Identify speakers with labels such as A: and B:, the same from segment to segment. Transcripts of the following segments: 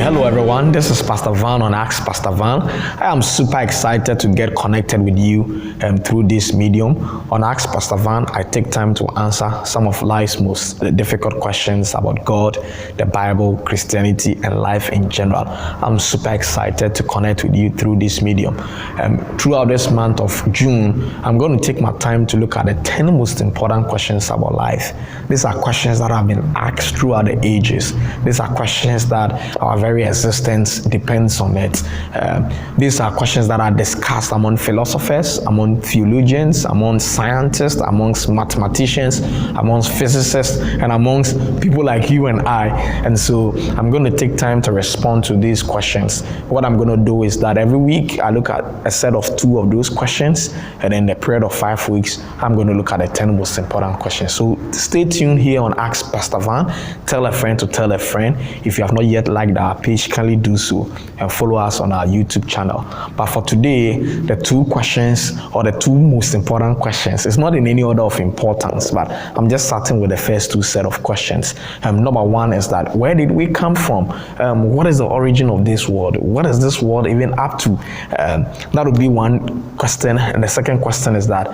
A: Hello everyone, this is Pastor Van on Ask Pastor Van. I am super excited to get connected with you through this medium. On Ask Pastor Van, I take time to answer some of life's most difficult questions about God, the Bible, Christianity, and life in general. I'm super excited to connect with you through this medium. Throughout this month of June, I'm going to take my time to look at the 10 most important questions about life. These are questions that have been asked throughout the ages. These are questions that our very existence depends on it. These are questions that are discussed among philosophers, among theologians, among scientists, amongst mathematicians, amongst physicists, and amongst people like you and I. And so I'm going to take time to respond to these questions. What I'm going to do is that every week I look at a set of 2 of those questions, and in the period of 5 weeks, I'm going to look at the 10 most important questions. So stay tuned here on Ask Pastor Van. Tell a friend to tell a friend. If you have not yet liked our page, kindly do so and follow us on our YouTube channel. But for today, the 2 questions, or the 2 most important questions, it's not in any order of importance, but I'm just starting with the first 2 set of questions. Number 1 is that, where did we come from? What is the origin of this world? What is this world even up to? That would be one question. And the second question is that,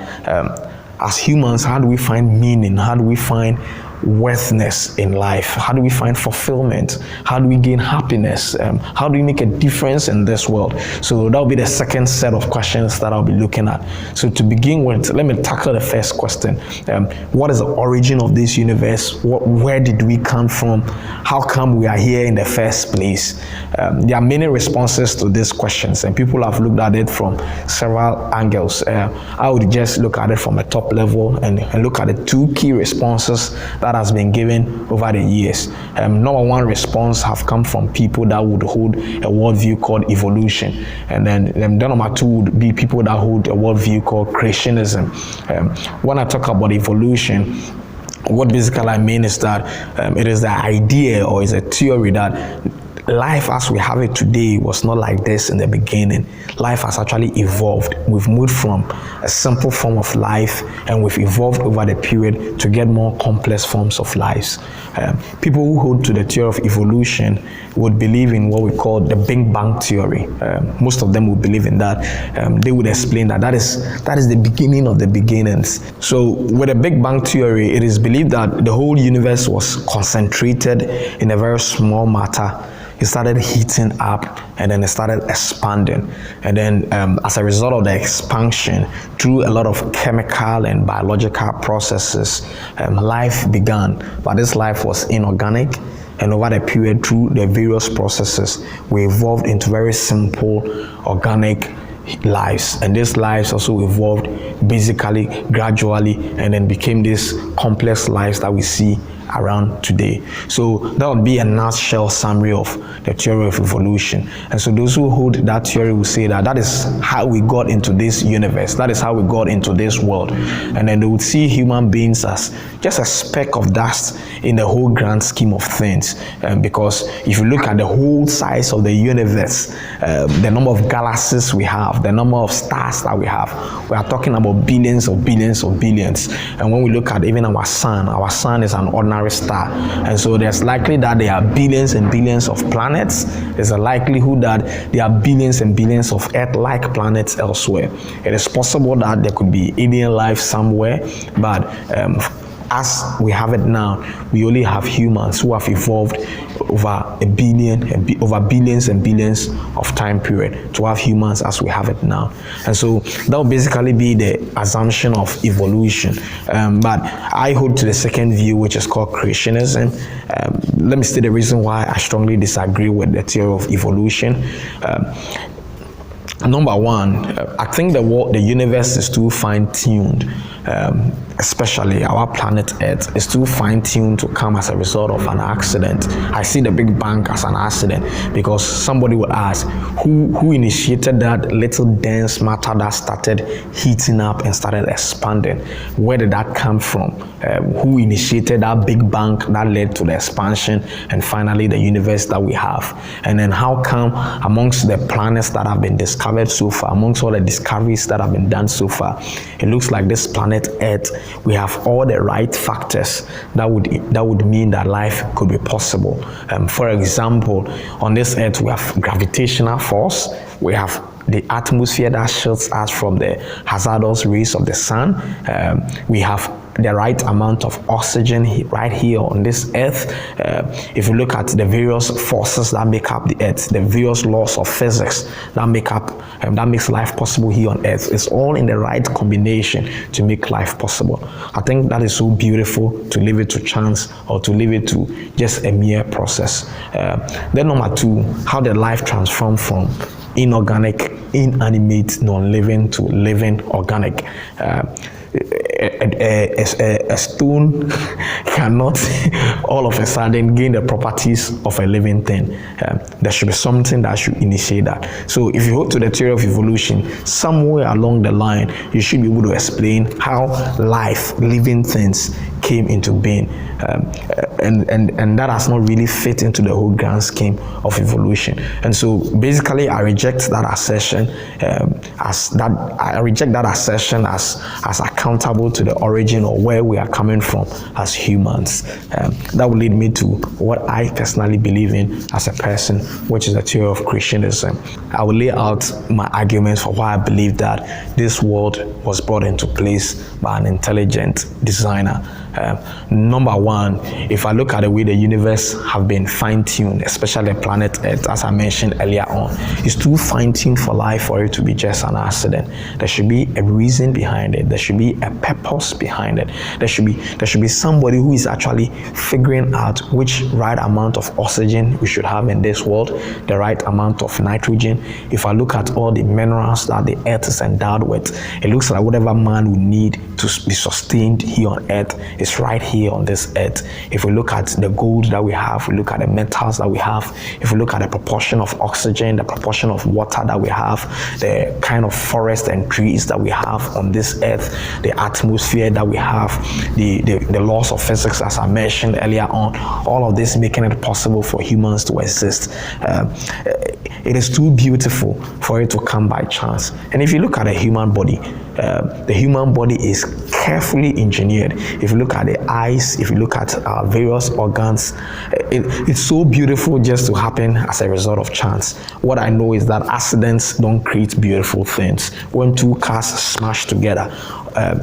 A: as humans, how do we find meaning? How do we find worthiness in life? How do we find fulfillment? How do we gain happiness? How do we make a difference in this world? So that will be the second set of questions that I'll be looking at. So to begin with, let me tackle the first question. What is the origin of this universe? Where did we come from? How come we are here in the first place? There are many responses to these questions, and people have looked at it from several angles. I would just look at it from a top level and look at the 2 key responses that has been given over the years. Number 1 response have come from people that would hold a worldview called evolution, and then the number 2 would be people that hold a worldview called creationism. When I talk about evolution, what basically I mean is that it is the idea, or is a theory, that life as we have it today was not like this in the beginning. Life has actually evolved. We've moved from a simple form of life, and we've evolved over the period to get more complex forms of lives. People who hold to the theory of evolution would believe in what we call the Big Bang theory. Most of them would believe in that. They would explain that is the beginning of the beginnings. So with the Big Bang theory, it is believed that the whole universe was concentrated in a very small matter. It started heating up, and then it started expanding. And then as a result of the expansion, through a lot of chemical and biological processes, life began. But this life was inorganic, and over the period, through the various processes, we evolved into very simple, organic lives. And these lives also evolved basically, gradually, and then became these complex lives that we see around today. So that would be a nutshell summary of the theory of evolution. And so those who hold that theory will say that is how we got into this universe. That is how we got into this world. And then they would see human beings as just a speck of dust in the whole grand scheme of things. Because if you look at the whole size of the universe, the number of galaxies we have, the number of stars that we have, we are talking about billions of billions of billions. And when we look at even our sun is an ordinary star. And so there's likely that there are billions and billions of planets. There's a likelihood that there are billions and billions of Earth-like planets elsewhere. It is possible that there could be alien life somewhere, but as we have it now, we only have humans who have evolved over billions and billions of time period to have humans as we have it now. And so that will basically be the assumption of evolution. But I hold to the second view, which is called creationism. Let me state the reason why I strongly disagree with the theory of evolution. Number 1, I think the universe is too fine-tuned. Especially our planet Earth is too fine-tuned to come as a result of an accident. I see the Big Bang as an accident because somebody would ask, who initiated that little dense matter that started heating up and started expanding? Where did that come from? Who initiated that Big Bang that led to the expansion and finally the universe that we have? And then how come amongst the planets that have been discovered discovered so far, amongst all the discoveries that have been done so far, it looks like this planet Earth, we have all the right factors that would mean that life could be possible. For example, on this Earth, we have gravitational force, we have the atmosphere that shields us from the hazardous rays of the sun. We have the right amount of oxygen right here on this earth. If you look at the various forces that make up the earth, the various laws of physics that makes life possible here on earth, it's all in the right combination to make life possible. I think that is so beautiful to leave it to chance or to leave it to just a mere process. Then number two, how did life transform from inorganic, inanimate, non-living to living, organic? A stone cannot all of a sudden gain the properties of a living thing. There should be something that should initiate that. So if you hold to the theory of evolution, somewhere along the line, you should be able to explain how life, living things came into being. And that has not really fit into the whole grand scheme of evolution. And so basically I reject that assertion as accountable to the origin or where we are coming from as humans. That will lead me to what I personally believe in as a person, which is the theory of creationism. I will lay out my arguments for why I believe that this world was brought into place by an intelligent designer. Number one, if I look at the way the universe have been fine-tuned, especially planet Earth, as I mentioned earlier on, it's too fine-tuned for life for it to be just an accident. There should be a reason behind it. There should be a purpose behind it. There should be somebody who is actually figuring out which right amount of oxygen we should have in this world, the right amount of nitrogen. If I look at all the minerals that the Earth is endowed with, it looks like whatever man would need to be sustained here on Earth is right here on this earth. If we look at the gold that we have, we look at the metals that we have, if we look at the proportion of oxygen, the proportion of water that we have, the kind of forest and trees that we have on this earth, the atmosphere that we have, the laws of physics as I mentioned earlier on, all of this making it possible for humans to exist. It is too beautiful for it to come by chance. And if you look at the human body is carefully engineered. If you look at the eyes, if you look at various organs, it's so beautiful just to happen as a result of chance. What I know is that accidents don't create beautiful things. When two cars smash together,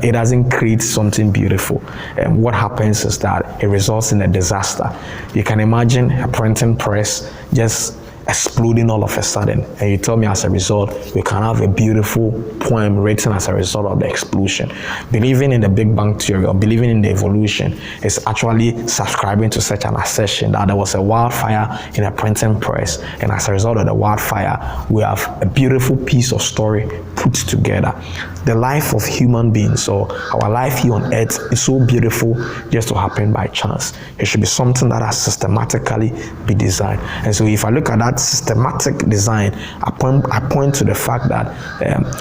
A: it doesn't create something beautiful. What happens is that it results in a disaster. You can imagine a printing press just exploding all of a sudden, and you tell me as a result we can have a beautiful poem written as a result of the explosion. Believing in the Big Bang Theory or believing in the evolution is actually subscribing to such an assertion that there was a wildfire in a printing press, and as a result of the wildfire we have a beautiful piece of story put together. The life of human beings, or our life here on earth, is so beautiful just to happen by chance. It should be something that has systematically been designed. And so if I look at that systematic design, I point to the fact that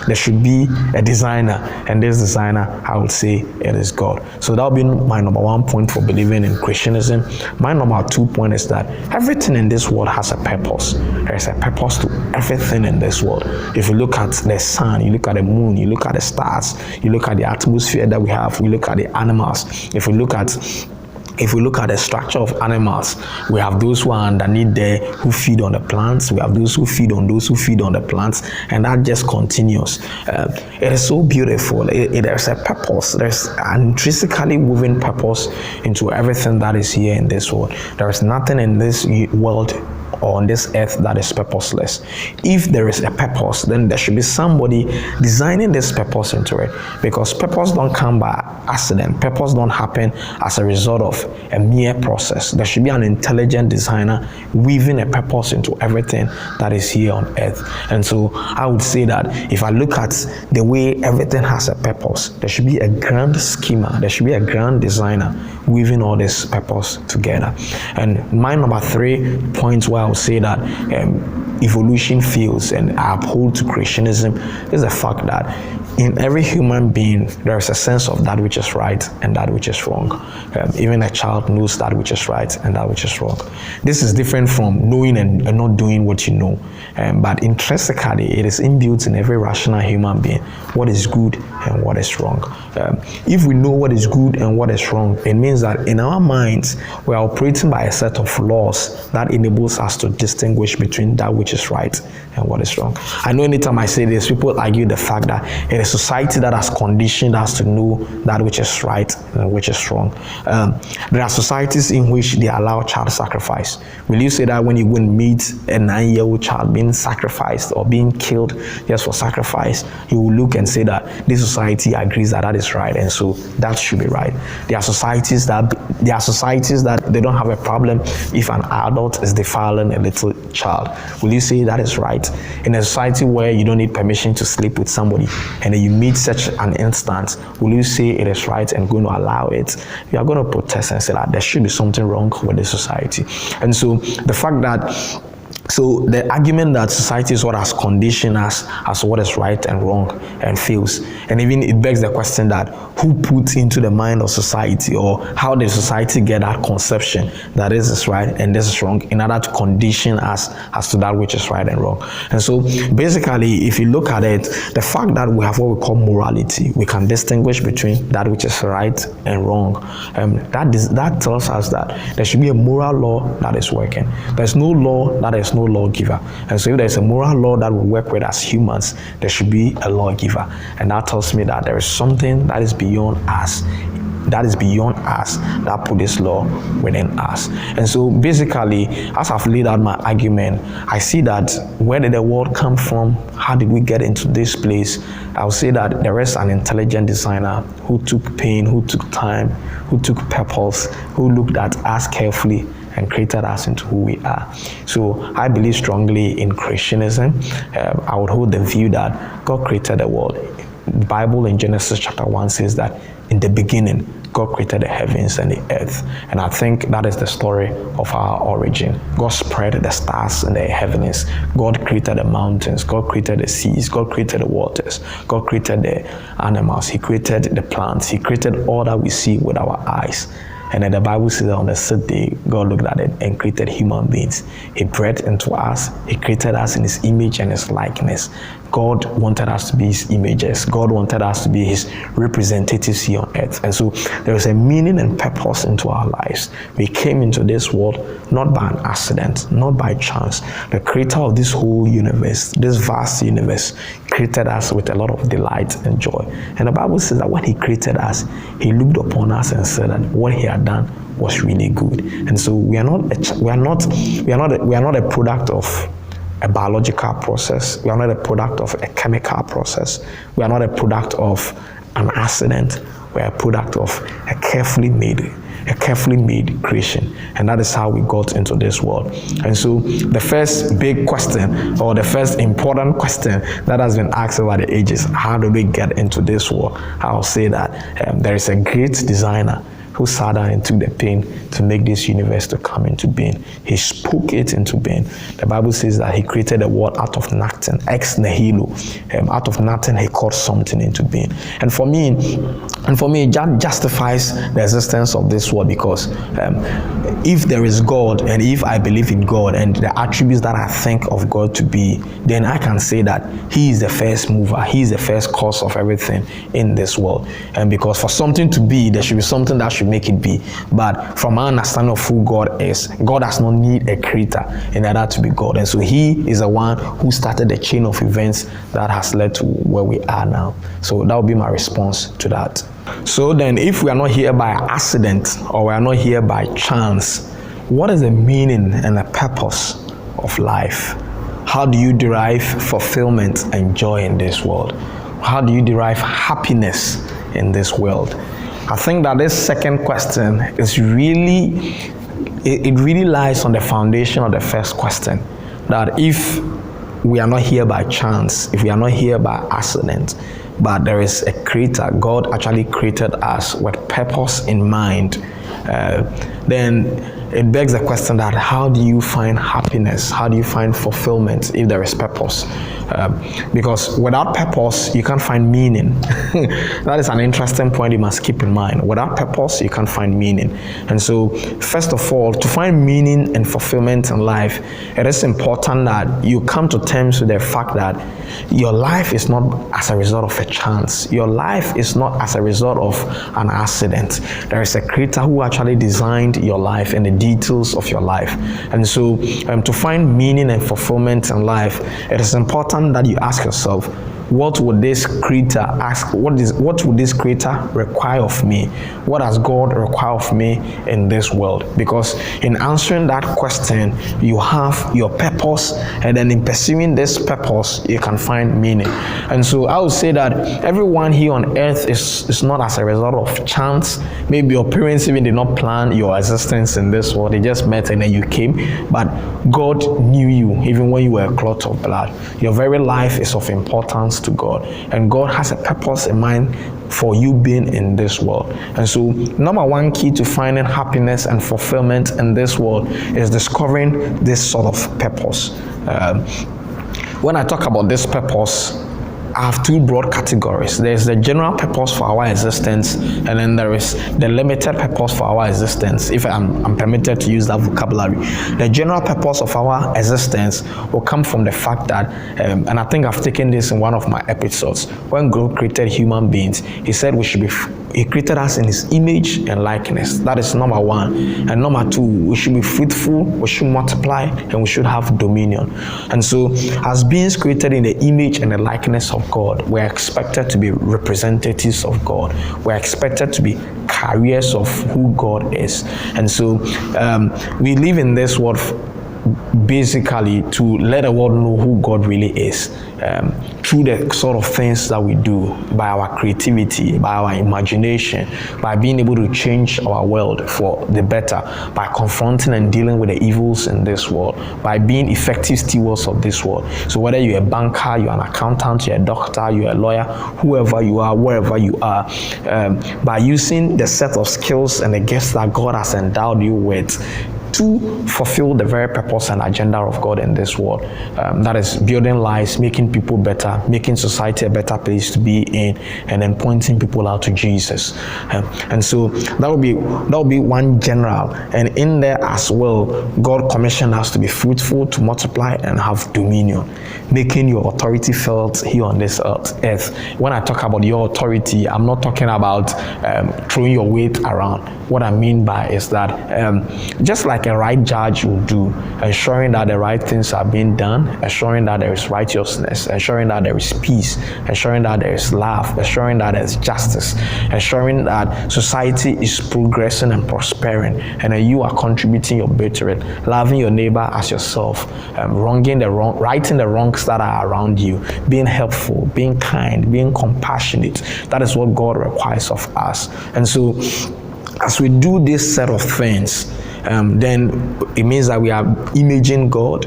A: there should be a designer, and this designer, I would say, it is God. So that would be my number one point for believing in creationism. My number 2 point is that everything in this world has a purpose. There is a purpose to everything in this world. If you look at the sun, you look at the moon, you look at the stars, you look at the atmosphere that we have, we look at the animals. If we look at the structure of animals, we have those who are underneath there who feed on the plants, we have those who feed on the plants, and that just continues. It is so beautiful. There's a purpose. There's an intrinsically woven purpose into everything that is here in this world. There is nothing in this world or on this earth that is purposeless. If there is a purpose, then there should be somebody designing this purpose into it, because purpose don't come by accident. Purpose don't happen as a result of a mere process. There should be an intelligent designer weaving a purpose into everything that is here on earth. And so I would say that if I look at the way everything has a purpose, there should be a grand schema, there should be a grand designer weaving all this purpose together. And my number 3 points where I would say that evolution fails and I uphold to creationism is the fact that in every human being, there is a sense of that which is right and that which is wrong. Even a child knows that which is right and that which is wrong. This is different from knowing and not doing what you know. But intrinsically, it is inbuilt in every rational human being what is good and what is wrong. If we know what is good and what is wrong, it means that in our minds, we are operating by a set of laws that enables us to distinguish between that which is right and what is wrong. I know anytime I say this, people argue the fact that it is society that has conditioned us to know that which is right and which is wrong. There are societies in which they allow child sacrifice. Will you say that when you go and meet a 9-year-old child being sacrificed or being killed just for sacrifice, you will look and say that this society agrees that that is right, and so that should be right. There are societies that they don't have a problem if an adult is defiling a little child. Will you say that is right? In a society where you don't need permission to sleep with somebody, and then you meet such an instance, will you say it is right and going to allow it? You are going to protest and say that there should be something wrong with the society. And so the fact that the argument that society is what has conditioned us as what is right and wrong and fails. And even it begs the question that who puts into the mind of society, or how does society get that conception that this is right and this is wrong in order to condition us as to that which is right and wrong. And so basically, if you look at it, the fact that we have what we call morality, we can distinguish between that which is right and wrong. That tells us that there should be a moral law that is working. There's no law that is no lawgiver. And so if there's a moral law that we work with as humans, there should be a lawgiver. And that tells me that there is something that is beyond us, that put this law within us. And so basically, as I've laid out my argument, I see that where did the world come from? How did we get into this place? I'll say that there is an intelligent designer who took pain, who took time, who took purpose, who looked at us carefully and created us into who we are. So I believe strongly in creationism. I would hold the view that God created the world. The Bible in Genesis chapter 1 says that in the beginning, God created the heavens and the earth. And I think that is the story of our origin. God spread the stars in the heavens. God created the mountains. God created the seas. God created the waters. God created the animals. He created the plants. He created all that we see with our eyes. And then the Bible says that on the 6th day, God looked at it and created human beings. He breathed into us. He created us in His image and His likeness. God wanted us to be His images. God wanted us to be His representatives here on earth. And so there is a meaning and purpose into our lives. We came into this world not by an accident, not by chance. The creator of this whole universe, this vast universe, created us with a lot of delight and joy. And the Bible says that when He created us, He looked upon us and said that what He had done was really good. And so we are not a product of a biological process. We are not a product of a chemical process. We are not a product of an accident. We are a product of a carefully made creation. And that is how we got into this world. And so the first big question, or the first important question that has been asked over the ages, how do we get into this world? I'll say that there is a great designer who sat down and took the pain to make this universe to come into being. He spoke it into being. The Bible says that He created the world out of nothing, ex nihilo. Out of nothing, He called something into being. And for me, that justifies the existence of this world, because if there is God, and if I believe in God and the attributes that I think of God to be, then I can say that He is the first mover. He is the first cause of everything in this world. And because for something to be, there should be something that should make it be. But from our understanding of who God is, God does not need a creator in order to be God. And so He is the one who started the chain of events that has led to where we are now. So that would be my response to that. So then, if we are not here by accident, or we are not here by chance, what is the meaning and the purpose of life? How do you derive fulfillment and joy in this world? How do you derive happiness in this world? I think that this second question is really lies on the foundation of the first question. That if we are not here by chance, if we are not here by accident, but there is a creator. God actually created us with purpose in mind. Then it begs the question that how do you find happiness? How do you find fulfillment if there is purpose? Because without purpose, you can't find meaning. That is an interesting point you must keep in mind. Without purpose, you can't find meaning. And so, first of all, to find meaning and fulfillment in life, it is important that you come to terms with the fact that your life is not as a result of a chance. Your life is not as a result of an accident. There is a creator who actually designed your life and the details of your life. And so, to find meaning and fulfillment in life, it is important that you ask yourself, what would this creator ask? What would this creator require of me? What does God require of me in this world? Because in answering that question, you have your purpose, and then in pursuing this purpose, you can find meaning. And so I would say that everyone here on earth is not as a result of chance. Maybe your parents even did not plan your existence in this world. They just met and then you came. But God knew you even when you were a clot of blood. Your very life is of importance to God, and God has a purpose in mind for you being in this world. And so, number one key to finding happiness and fulfillment in this world is discovering this sort of purpose. When I talk about this purpose, I have two broad categories. There's the general purpose for our existence, and then there is the limited purpose for our existence, if I'm permitted to use that vocabulary. The general purpose of our existence will come from the fact that, and I think I've taken this in one of my episodes, when God created human beings, He said He created us in His image and likeness. That is number one. And number two, we should be fruitful, we should multiply, and we should have dominion. And so, as beings created in the image and the likeness of God, we're expected to be representatives of God. We're expected to be carriers of who God is. And so, we live in this world basically to let the world know who God really is, through the sort of things that we do, by our creativity, by our imagination, by being able to change our world for the better, by confronting and dealing with the evils in this world, by being effective stewards of this world. So whether you're a banker, you're an accountant, you're a doctor, you're a lawyer, whoever you are, wherever you are, by using the set of skills and the gifts that God has endowed you with, to fulfill the very purpose and agenda of God in this world. That is building lives, making people better, making society a better place to be in, and then pointing people out to Jesus. And so that will be one general. And in there as well, God commissioned us to be fruitful, to multiply, and have dominion, making your authority felt here on this earth. When I talk about your authority, I'm not talking about throwing your weight around. What I mean by is that just like a right judge will do, ensuring that the right things are being done, ensuring that there is righteousness, ensuring that there is peace, ensuring that there is love, ensuring that there is justice, ensuring that society is progressing and prospering, and then you are contributing your bit to it, loving your neighbor as yourself, righting the wrongs that are around you, being helpful, being kind, being compassionate. That is what God requires of us. And so, as we do this set of things, then it means that we are imaging God,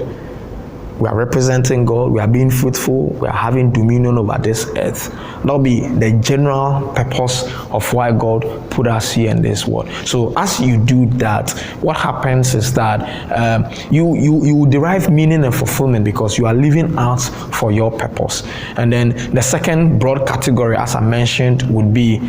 A: we are representing God, we are being fruitful, we are having dominion over this earth. That'll be the general purpose of why God put us here in this world. So as you do that, what happens is that you derive meaning and fulfillment because you are living out for your purpose. And then the second broad category, as I mentioned, would be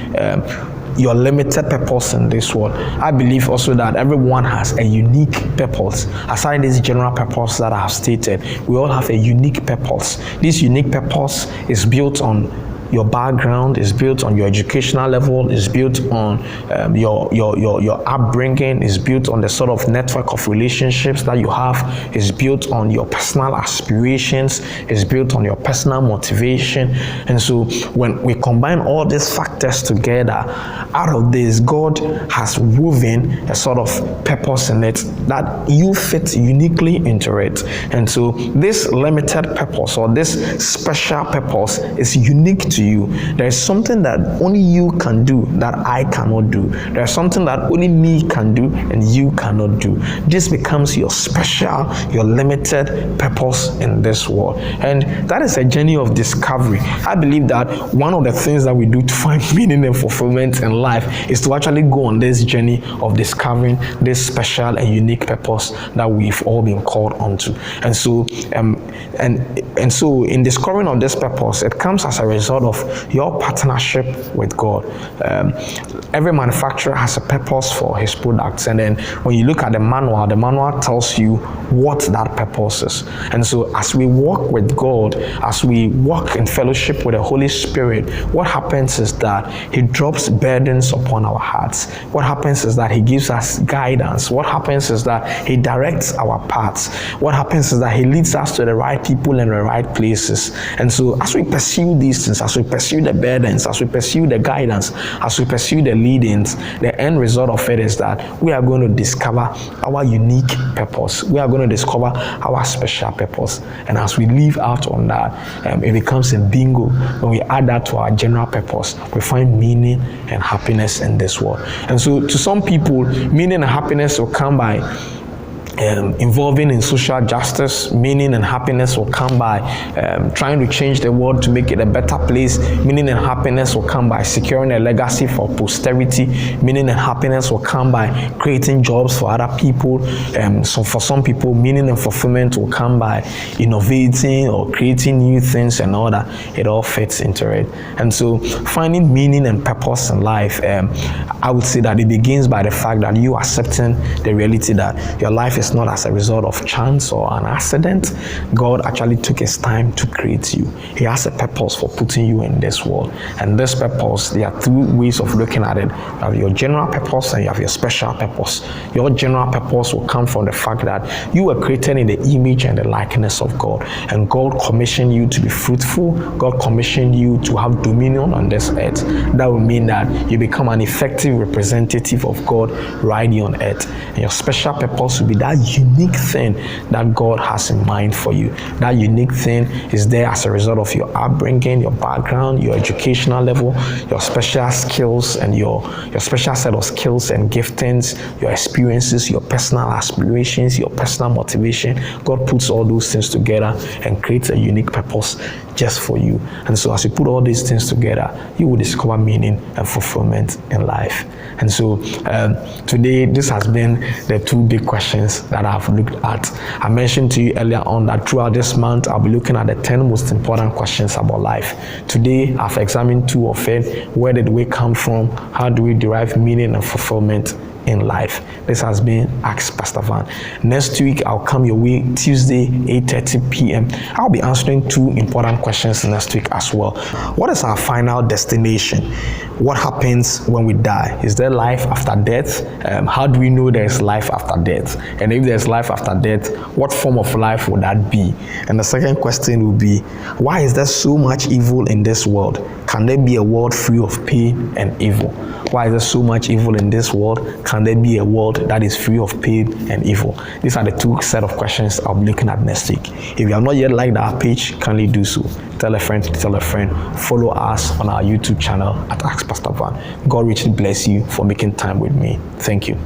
A: your limited purpose in this world. I believe also that everyone has a unique purpose. Aside this general purpose that I have stated, we all have a unique purpose. This unique purpose is built on your background, is built on your educational level, is built on your upbringing, is built on the sort of network of relationships that you have, is built on your personal aspirations, is built on your personal motivation. And so when we combine all these factors together, out of this, God has woven a sort of purpose in it that you fit uniquely into it. And so this limited purpose or this special purpose is unique to to you, there is something that only you can do that I cannot do. There is something that only me can do and you cannot do. This becomes your special, your limited purpose in this world. And that is a journey of discovery. I believe that one of the things that we do to find meaning and fulfillment in life is to actually go on this journey of discovering this special and unique purpose that we've all been called onto. And so so in discovering of this purpose, it comes as a result of your partnership with God. Every manufacturer has a purpose for his products, and then when you look at the manual tells you what that purpose is. And so as we walk with God, as we walk in fellowship with the Holy Spirit, what happens is that he drops burdens upon our hearts. What happens is that he gives us guidance. What happens is that he directs our paths. What happens is that he leads us to the right people and the right places. And so as we pursue these things, as we pursue the burdens, as we pursue the guidance, as we pursue the leadings, the end result of it is that we are going to discover our unique purpose. We are going to discover our special purpose. And as we live out on that, it becomes a bingo. When we add that to our general purpose, we find meaning and happiness in this world. And so to some people, meaning and happiness will come by involving in social justice. Meaning and happiness will come by trying to change the world to make it a better place. Meaning and happiness will come by securing a legacy for posterity. Meaning and happiness will come by creating jobs for other people. So for some people, meaning and fulfillment will come by innovating or creating new things and all that. It all fits into it. And so finding meaning and purpose in life, I would say that it begins by the fact that you accepting the reality that your life is not as a result of chance or an accident. God actually took his time to create you. He has a purpose for putting you in this world. And this purpose, there are two ways of looking at it. You have your general purpose and you have your special purpose. Your general purpose will come from the fact that you were created in the image and the likeness of God. And God commissioned you to be fruitful. God commissioned you to have dominion on this earth. That will mean that you become an effective representative of God right here on earth. And your special purpose will be that unique thing that God has in mind for you. That unique thing is there as a result of your upbringing, your background, your educational level, your special skills and your special set of skills and giftings, your experiences, your personal aspirations, your personal motivation. God puts all those things together and creates a unique purpose just for you. And so as you put all these things together, you will discover meaning and fulfillment in life. And so today, this has been the two big questions that I've looked at. I mentioned to you earlier on that throughout this month, I'll be looking at the 10 most important questions about life. Today, I've examined two of it. Where did we come from? How do we derive meaning and fulfillment in life? This has been Ask Pastor Van. Next week, I'll come your way Tuesday, 8:30 p.m. I'll be answering two important questions next week as well. What is our final destination? What happens when we die? Is there life after death? How do we know there's life after death? And if there's life after death, what form of life would that be? And the second question will be, why is there so much evil in this world? Can there be a world free of pain and evil? Why is there so much evil in this world? Can there be a world that is free of pain and evil? These are the two set of questions I'll be looking at next week. If you have not yet liked our page, kindly do so. Tell a friend to tell a friend. Follow us on our YouTube channel at Ask Pastor Van. God richly bless you for making time with me. Thank you.